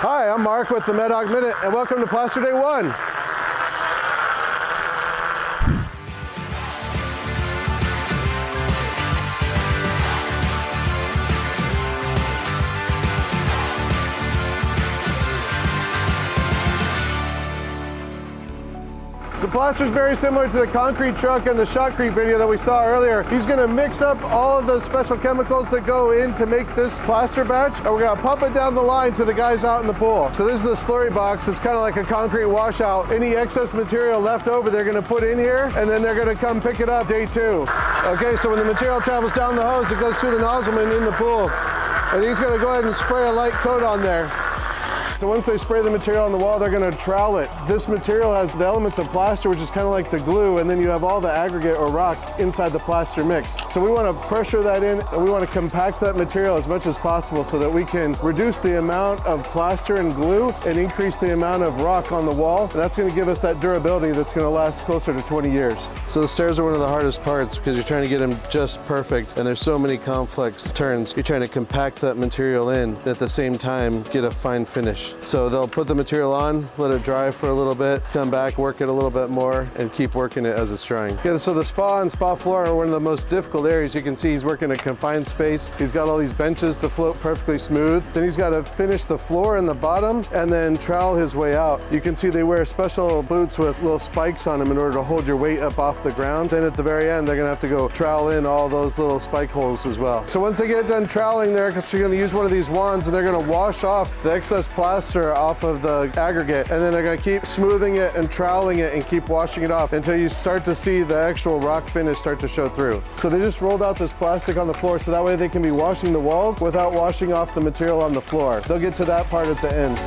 Hi, I'm Mark with the MedHawk Minute, and welcome to Plaster Day 1. So plaster is very similar to the concrete truck and the shotcrete video that we saw earlier. He's going to mix up all of the special chemicals that go in to make this plaster batch, and we're going to pump it down the line to the guys out in the pool. So this is the slurry box. It's kind of like a concrete washout. Any excess material left over, they're going to put in here, and then they're going to come pick it up day 2. Okay, so when the material travels down the hose, it goes through the nozzleman in the pool, and he's going to go ahead and spray a light coat on there. So once they spray the material on the wall, they're going to trowel it. This material has the elements of plaster, which is kind of like the glue, and then you have all the aggregate or rock inside the plaster mix. So we want to pressure that in, and we want to compact that material as much as possible so that we can reduce the amount of plaster and glue and increase the amount of rock on the wall. And that's going to give us that durability that's going to last closer to 20 years. So the stairs are one of the hardest parts because you're trying to get them just perfect, and there's so many complex turns. You're trying to compact that material in, and at the same time get a fine finish. So they'll put the material on, let it dry for a little bit, come back, work it a little bit more, and keep working it as it's drying. Okay, so the spa and spa floor are one of the most difficult areas. You can see he's working a confined space. He's got all these benches to float perfectly smooth. Then he's got to finish the floor and the bottom and then trowel his way out. You can see they wear special boots with little spikes on them in order to hold your weight up off the ground. Then at the very end, they're gonna have to go trowel in all those little spike holes as well. So once they get done troweling, they're actually gonna use one of these wands, and they're gonna wash off the excess plaster off of the aggregate, and then they're going to keep smoothing it and troweling it and keep washing it off until you start to see the actual rock finish start to show through. So they just rolled out this plastic on the floor so that way they can be washing the walls without washing off the material on the floor. They'll get to that part at the end.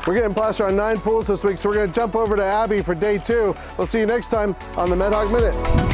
We're getting plaster on 9 pools this week, so we're going to jump over to Abby for day 2. We'll see you next time on the MedHawk Minute.